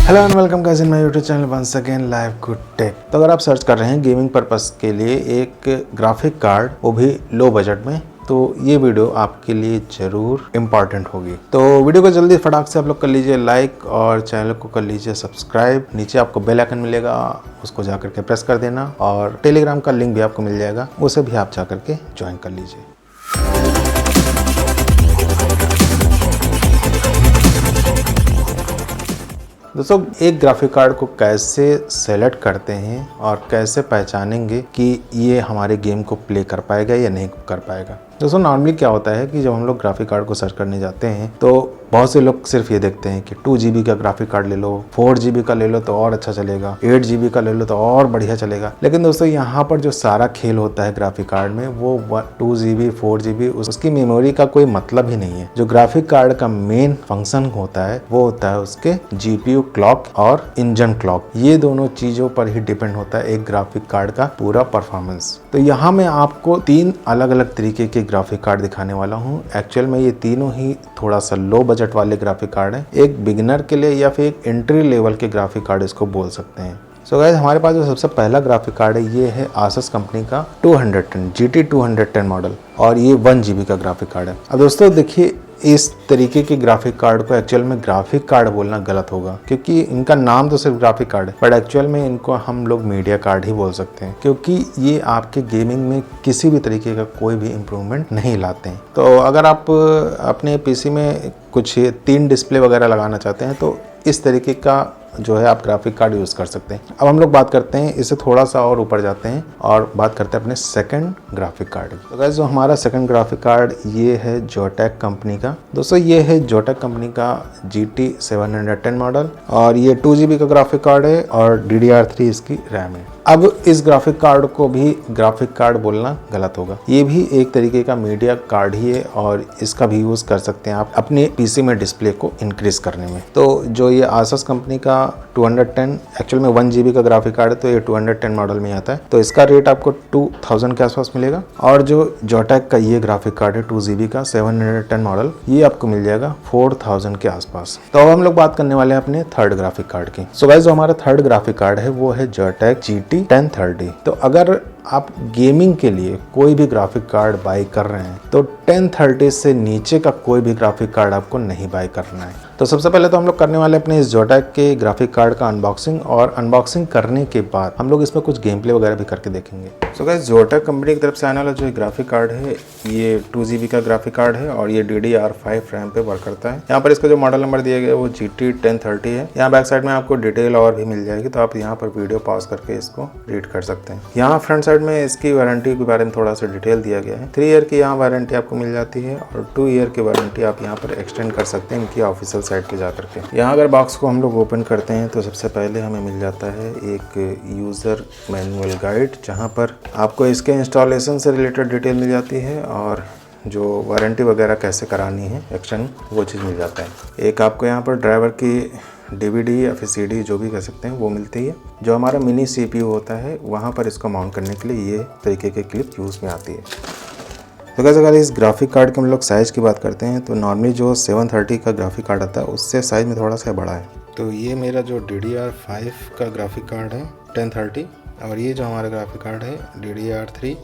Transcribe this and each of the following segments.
Hello and welcome guys in my YouTube channel once again live good take. तो अगर आप search कर रहे हैं गेमिंग पर्पस के लिए एक ग्राफिक कार्ड, वो भी लो बजट में, तो ये वीडियो आपके लिए ज़रूर इम्पॉर्टेंट होगी। तो वीडियो को जल्दी फटाक से आप लोग कर लीजिए लाइक और चैनल को कर लीजिए सब्सक्राइब। नीचे आपको बेल आइकन मिलेगा, उसको जाकर के प्रेस कर देना और टेलीग्राम का लिंक भी आपको मिल जाएगा, उसे भी आप जाकर के ज्वाइन कर लीजिए। दोस्तों, एक ग्राफिक कार्ड को कैसे सेलेक्ट करते हैं और कैसे पहचानेंगे कि ये हमारे गेम को प्ले कर पाएगा या नहीं कर पाएगा। दोस्तों, नॉर्मली क्या होता है कि जब हम लोग ग्राफिक कार्ड को सर्च करने जाते हैं तो बहुत से लोग सिर्फ ये देखते हैं कि 2 GB का ग्राफिक कार्ड ले लो, 4 GB का ले लो तो और अच्छा चलेगा, 8 GB का ले लो तो और बढ़िया चलेगा। लेकिन दोस्तों, यहाँ पर जो सारा खेल होता है ग्राफिक कार्ड में, वो 2 GB 4 GB उसकी मेमोरी का कोई मतलब ही नहीं है। जो ग्राफिक कार्ड का मेन फंक्शन होता है वो होता है उसके GPU क्लॉक और इंजन क्लॉक। ये दोनों चीजों पर ही डिपेंड होता है एक ग्राफिक कार्ड का पूरा परफॉर्मेंस। तो यहाँ मैं आपको 3 अलग अलग तरीके के ग्राफिक कार्ड दिखाने वाला हूँ। एक्चुअल में ये तीनों ही थोड़ा सा लो बजट वाले ग्राफिक कार्ड हैं, एक बिगिनर के लिए या फिर एक एंट्री लेवल के ग्राफिक कार्ड इसको बोल सकते हैं। सो गाइस, हमारे पास जो सबसे पहला ग्राफिक कार्ड है ये है आसस कंपनी का 210 GT 210 मॉडल, और ये 1 GB का ग्राफिक कार्ड है। अब दोस्तों देखिए, इस तरीके के ग्राफिक कार्ड को एक्चुअल में ग्राफिक कार्ड बोलना गलत होगा, क्योंकि इनका नाम तो सिर्फ ग्राफिक कार्ड है, बट एक्चुअल में इनको हम लोग मीडिया कार्ड ही बोल सकते हैं, क्योंकि ये आपके गेमिंग में किसी भी तरीके का कोई भी इम्प्रूवमेंट नहीं लाते हैं। तो अगर आप अपने पीसी में कुछ 3 डिस्प्ले वगैरह लगाना चाहते हैं तो इस तरीके का जो है आप ग्राफिक कार्ड यूज़ कर सकते हैं। अब हम लोग बात करते हैं, इससे थोड़ा सा और ऊपर जाते हैं और बात करते हैं अपने सेकंड ग्राफिक कार्ड की। तो गाइस, जो हमारा सेकंड ग्राफिक कार्ड ये है जोटेक कंपनी का। दोस्तों, ये है जोटेक कंपनी का GT 710 मॉडल, और ये 2 GB का ग्राफिक कार्ड है और DDR3 इसकी रैम है। अब इस ग्राफिक कार्ड को भी ग्राफिक कार्ड बोलना गलत होगा, ये भी एक तरीके का मीडिया कार्ड ही है, और इसका भी यूज़ कर सकते हैं आप अपने पीसी में डिस्प्ले को इंक्रीज करने में। तो जो ये आसस कंपनी का 210 एक्चुअल में 1 GB का ग्राफिक कार्ड है, तो ये 210 मॉडल में आता है, तो इसका रेट आपको 2000 के आसपास मिलेगा। और जो जोटेक का ये ग्राफिक कार्ड है 2 GB का 710 मॉडल, ये आपको मिल जाएगा 4000 के आसपास। तो अब हम लोग बात करने वाले हैं अपने थर्ड ग्राफिक कार्ड की। सो गाइस, जो हमारा थर्ड ग्राफिक कार्ड है वो है जोटेक GT 1030। तो अगर आप गेमिंग के लिए कोई भी ग्राफिक कार्ड बाई कर रहे हैं तो 1030 से नीचे का कोई भी ग्राफिक कार्ड आपको नहीं बाई करना है। तो सबसे पहले तो हम लोग करने वाले अपने इस जोटेक के ग्राफिक कार्ड का अनबॉक्सिंग, और अनबॉक्सिंग करने के बाद हम लोग इसमें कुछ गेम प्ले वगैरह भी करके देखेंगे। सो गाइस, जोटेक कंपनी की तरफ से आने वाला जो ग्राफिक कार्ड है ये 2 GB का ग्राफिक कार्ड है, और ये DDR5 रैम पे वर्क करता है। यहाँ पर इसका जो मॉडल नंबर दिया गया है वो GT 1030 है। यहाँ बैक साइड में आपको डिटेल और भी मिल जाएगी, तो आप यहाँ पर वीडियो पॉज करके इसको रीड कर सकते हैं। यहाँ फ्रंट साइड में इसकी वारंटी के बारे में थोड़ा सा डिटेल दिया गया है। 3 ईयर की यहाँ वारंटी आपको मिल जाती है, और 2 ईयर की वारंटी आप यहाँ पर एक्सटेंड कर सकते हैं इनकी ऑफिशियल साइट पे जाकर के। यहाँ अगर बॉक्स को हम लोग ओपन करते हैं तो सबसे पहले हमें मिल जाता है एक यूज़र मैनुअल गाइड, जहाँ पर आपको इसके इंस्टॉलेशन से रिलेटेड डिटेल मिल जाती है, और जो वारंटी वगैरह कैसे करानी है एक्सटेंड, वो चीज़ मिल जाता है। एक आपको यहाँ पर ड्राइवर की DVD या फिर CD जो भी कह सकते हैं वो मिलती है। जो हमारा मिनी CPU होता है वहाँ पर इसको माउंट करने के लिए ये तरीके के क्लिप यूज़ में आती है। तो गाइस, अगर इस ग्राफिक कार्ड के हम लोग साइज़ की बात करते हैं तो नॉर्मली जो 730 का ग्राफिक कार्ड आता है उससे साइज़ में थोड़ा सा बड़ा है। तो ये मेरा जो DDR5 का ग्राफिक कार्ड है 1030, और ये जो हमारा ग्राफिक कार्ड है DDR3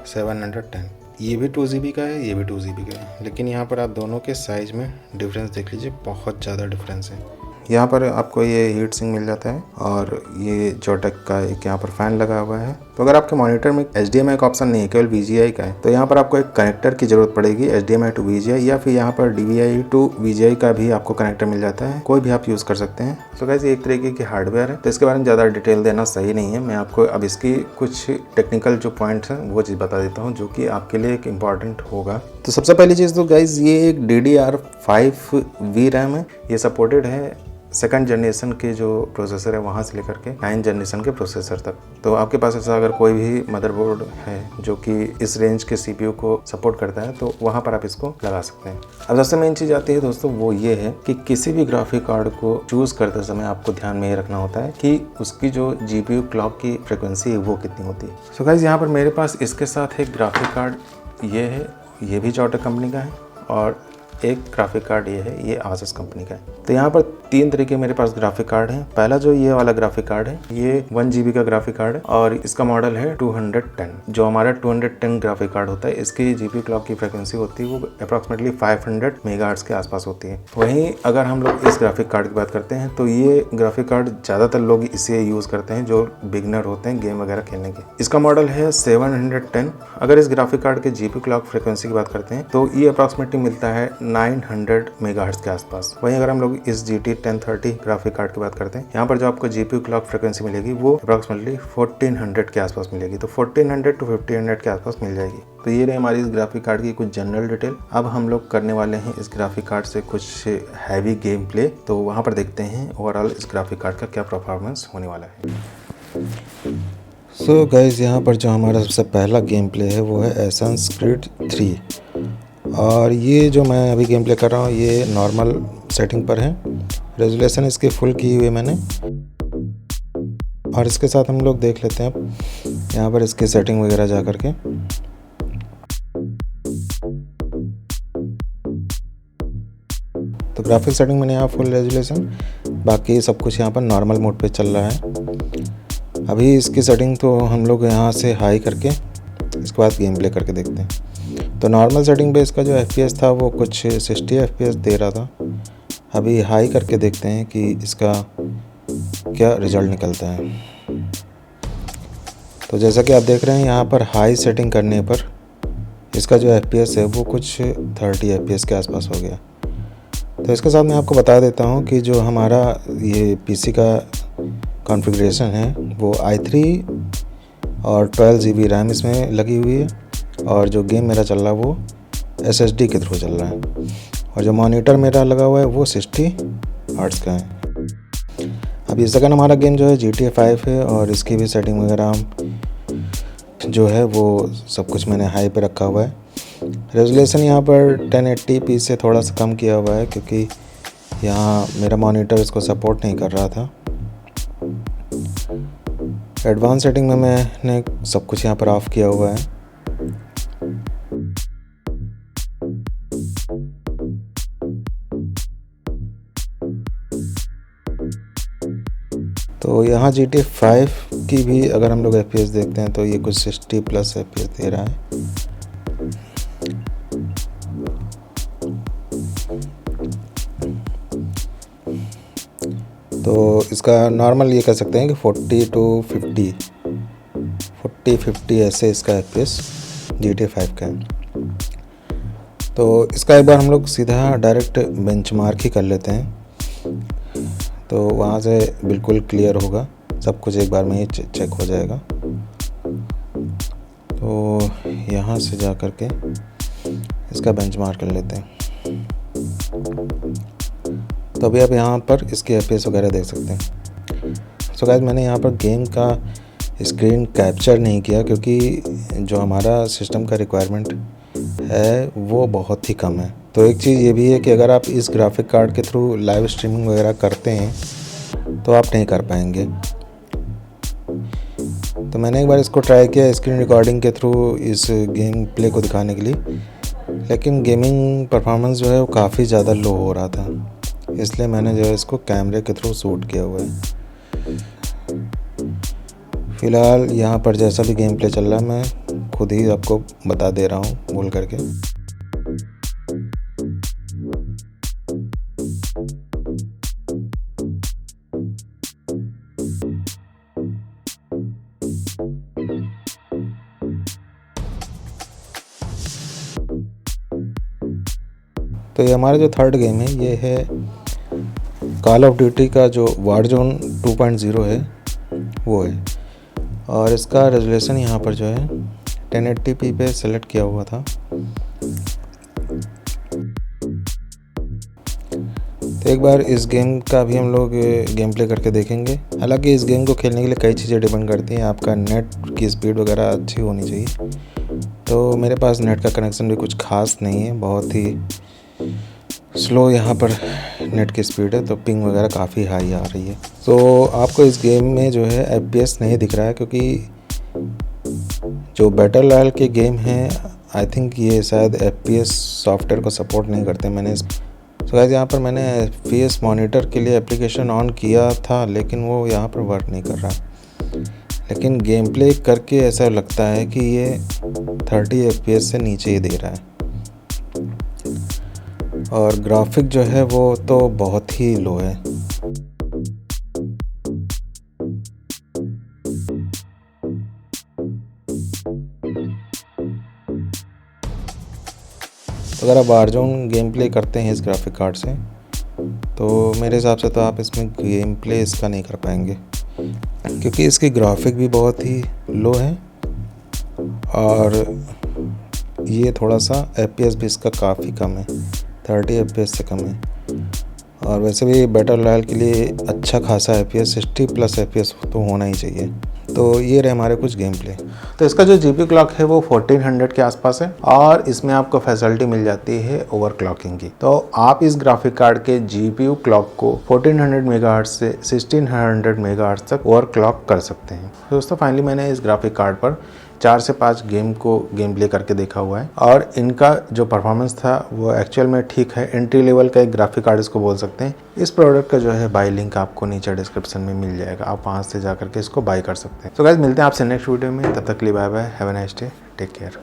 710, ये भी 2 GB का है, ये भी 2 GB का है। लेकिन यहाँ पर आप दोनों के साइज़ में डिफरेंस देख लीजिए, बहुत ज़्यादा डिफरेंस है। यहाँ पर आपको ये हीट सिंक मिल जाता है, और ये जोटेक का एक यहाँ पर फैन लगा हुआ है। तो अगर आपके मॉनिटर में HDMI का ऑप्शन नहीं है, केवल VGA का है, तो यहाँ पर आपको एक कनेक्टर की जरूरत पड़ेगी, HDMI to VGA, या फिर यहाँ पर DVI to VGA का भी आपको कनेक्टर मिल जाता है, कोई भी आप यूज़ कर सकते हैं। तो गाइस, ये एक तरीके की हार्डवेयर है, तो इसके बारे में ज़्यादा डिटेल देना सही नहीं है। मैं आपको अब इसकी कुछ टेक्निकल जो पॉइंट्स हैं वो चीज़ बता देता हूँ, जो कि आपके लिए एक इम्पॉर्टेंट होगा। तो सबसे पहली चीज़ तो गाइस, ये एक DDR5 VRAM है, ये सपोर्टेड है 2nd जनरेशन के जो प्रोसेसर है वहाँ से लेकर के 9th जनरेशन के प्रोसेसर तक। तो आपके पास ऐसा अगर कोई भी मदरबोर्ड है जो कि इस रेंज के CPU को सपोर्ट करता है तो वहाँ पर आप इसको लगा सकते हैं। अब सबसे मेन चीज़ आती है दोस्तों, वो ये है कि किसी भी ग्राफिक कार्ड को चूज़ करते समय आपको ध्यान में ये रखना होता है कि उसकी जो GPU क्लॉक की फ्रिक्वेंसी है वो कितनी होती है। सो गाइस, यहाँ पर मेरे पास इसके साथ एक ग्राफिक कार्ड ये है, ये भी जोटेक कंपनी का है, और एक ग्राफिक कार्ड ये है, ये आसस कंपनी का है। तो यहाँ पर 3 तरीके मेरे पास ग्राफिक कार्ड हैं। पहला जो ये वाला ग्राफिक कार्ड है, ये 1 GB का ग्राफिक कार्ड है और इसका मॉडल है 210। जो हमारा 210 ग्राफिक कार्ड होता है, इसकी GPU क्लॉक की फ्रिक्वेंसी होती है वो अप्रॉक्सीमेटली 500 मेगाहर्ट्ज के आसपास होती है। वहीं अगर हम लोग इस ग्राफिक कार्ड की बात करते हैं तो ये ग्राफिक कार्ड ज़्यादातर लोग इसे यूज़ करते हैं जो बिगनर होते हैं गेम वगैरह खेलने के। इसका मॉडल है 710। अगर इस ग्राफिक कार्ड के GPU क्लॉक फ्रिक्वेंसी की बात करते हैं तो ये अप्रॉक्सीमेटली मिलता है 900 मेगाहर्ट्ज के आसपास। वहीं अगर हम लोग इस GT 1030 ग्राफिक कार्ड की बात करते हैं, यहाँ पर जो आपको GPU क्लॉक फ्रिक्वेंसी मिलेगी वो अप्रॉक्सीमेटली 1400 के आसपास मिलेगी। तो 1400 to 1500 के आसपास मिल जाएगी। तो ये रही हमारी इस ग्राफिक कार्ड की कुछ जनरल डिटेल। अब हम लोग करने वाले हैं इस ग्राफिक कार्ड से कुछ हैवी गेम प्ले। तो वहाँ पर देखते हैं ओवरऑल इस ग्राफिक कार्ड का क्या परफॉर्मेंस होने वाला है। सो गाइस, यहाँ पर जो हमारा सबसे पहला गेम प्ले है वो है एसेंस क्रीड 3 और ये जो मैं अभी गेम प्ले कर रहा हूँ ये नॉर्मल सेटिंग पर है। रेजोल्यूशन इसकी फुल की हुई है मैंने। और इसके साथ हम लोग देख लेते हैं अब यहाँ पर इसकी सेटिंग वगैरह जा करके। तो ग्राफिक सेटिंग मैंने यहाँ फुल रेजोल्यूशन, बाकी सब कुछ यहाँ पर नॉर्मल मोड पे चल रहा है। अभी इसकी सेटिंग तो हम लोग यहाँ से हाई करके इसके बाद गेम प्ले करके देखते हैं। तो नॉर्मल सेटिंग पे इसका जो FPS था वो कुछ 60 FPS दे रहा था। अभी हाई करके देखते हैं कि इसका क्या रिजल्ट निकलता है। तो जैसा कि आप देख रहे हैं यहाँ पर हाई सेटिंग करने पर इसका जो FPS है वो कुछ 30 FPS के आसपास हो गया। तो इसके साथ मैं आपको बता देता हूँ कि जो हमारा ये PC का कॉन्फ़िगरेशन है वो i3 और 12 GB रैम इसमें लगी हुई है और जो गेम मेरा चल रहा है वो SSD के थ्रू चल रहा है और जो मॉनिटर मेरा लगा हुआ है वो 60 हर्ट्ज़ का है। अब ये सेकंड हमारा गेम जो है GTA 5 है और इसकी भी सेटिंग वगैरह जो है वो सब कुछ मैंने हाई पे रखा हुआ है। रेजोल्यूशन यहाँ पर 1080p से थोड़ा सा कम किया हुआ है क्योंकि यहाँ मेरा मॉनिटर इसको सपोर्ट नहीं कर रहा था। एडवांस सेटिंग में मैंने सब कुछ यहाँ पर ऑफ किया हुआ है। तो यहाँ GTA 5 की भी अगर हम लोग FPS देखते हैं तो ये कुछ 60+ FPS दे रहा है। तो इसका नॉर्मल ये कह सकते हैं कि 40 to 50 ऐसे इसका FPS GTA 5 का है। तो इसका एक बार हम लोग सीधा डायरेक्ट बेंचमार्क ही कर लेते हैं तो वहाँ से बिल्कुल क्लियर होगा, सब कुछ एक बार में ही चेक हो जाएगा। तो यहाँ से जा कर के इसका बेंचमार्क कर लेते हैं। तो अभी आप यहाँ पर इसके FPS वगैरह देख सकते हैं। सो गाइस, मैंने यहाँ पर गेम का स्क्रीन कैप्चर नहीं किया क्योंकि जो हमारा सिस्टम का रिक्वायरमेंट है वो बहुत ही कम है। तो एक चीज़ ये भी है कि अगर आप इस ग्राफिक कार्ड के थ्रू लाइव स्ट्रीमिंग वगैरह करते हैं तो आप नहीं कर पाएंगे। तो मैंने एक बार इसको ट्राई किया स्क्रीन रिकॉर्डिंग के थ्रू इस गेम प्ले को दिखाने के लिए, लेकिन गेमिंग परफॉर्मेंस जो है वो काफ़ी ज़्यादा लो हो रहा था, इसलिए मैंने जो है इसको कैमरे के थ्रू शूट किया हुआ है। फ़िलहाल यहाँ पर जैसा भी गेम प्ले चल रहा है मैं खुद ही आपको बता दे रहा हूँ बोल करके। तो ये हमारा जो थर्ड गेम है ये है कॉल ऑफ ड्यूटी का जो वारजोन 2.0 है वो है और इसका रेजोल्यूशन यहाँ पर जो है 1080p पे सेलेक्ट किया हुआ था। तो एक बार इस गेम का भी हम लोग गेम प्ले करके देखेंगे। हालांकि इस गेम को खेलने के लिए कई चीज़ें डिपेंड करती हैं, आपका नेट की स्पीड वगैरह अच्छी होनी चाहिए। तो मेरे पास नेट का कनेक्शन भी कुछ खास नहीं है, बहुत ही स्लो यहाँ पर नेट की स्पीड है, तो पिंग वगैरह काफ़ी हाई आ रही है। तो आपको इस गेम में जो है FPS नहीं दिख रहा है क्योंकि जो बैटल रॉयल के गेम हैं आई थिंक ये शायद FPS सॉफ्टवेयर को सपोर्ट नहीं करते। मैंने तो गाइस यहाँ पर मैंने FPS मॉनिटर के लिए एप्लीकेशन ऑन किया था, लेकिन वो यहाँ पर वर्क नहीं कर रहा। लेकिन गेम प्ले करके ऐसा लगता है कि ये 30 FPS से नीचे ही दे रहा है, और ग्राफिक जो है वो तो बहुत ही लो है। तो अगर आप वारजोन गेम प्ले करते हैं इस ग्राफिक कार्ड से, तो मेरे हिसाब से तो आप इसमें गेम प्ले इसका नहीं कर पाएंगे, क्योंकि इसकी ग्राफिक भी बहुत ही लो है और ये थोड़ा सा FPS भी इसका काफ़ी कम है, 30 FPS से कम है। और वैसे भी बैटल रॉयल के लिए अच्छा खासा FPS 60+ FPS तो होना ही चाहिए। तो ये रहे हमारे कुछ गेम प्ले। तो इसका जो GPU क्लॉक है वो 1400 के आसपास है, और इसमें आपको फैसिलिटी मिल जाती है ओवरक्लॉकिंग की। तो आप इस ग्राफिक कार्ड के GPU क्लॉक को 1400 मेगाहर्ट्ज से 1600 मेगाहर्ट्ज तक ओवरक्लॉक कर सकते हैं। तो दोस्तों फाइनली मैंने इस ग्राफिक कार्ड पर 4 से 5 गेम को गेम प्ले करके देखा हुआ है, और इनका जो परफॉर्मेंस था वो एक्चुअल में ठीक है। एंट्री लेवल का एक ग्राफिक कार्ड इसको बोल सकते हैं। इस प्रोडक्ट का जो है बाय लिंक आपको नीचे डिस्क्रिप्शन में मिल जाएगा, आप वहाँ से जा करके इसको बाय कर सकते हैं। तो गाइस मिलते हैं आपसे नेक्स्ट वीडियो में, तब तक के लिए bye bye, have a nice day, take care.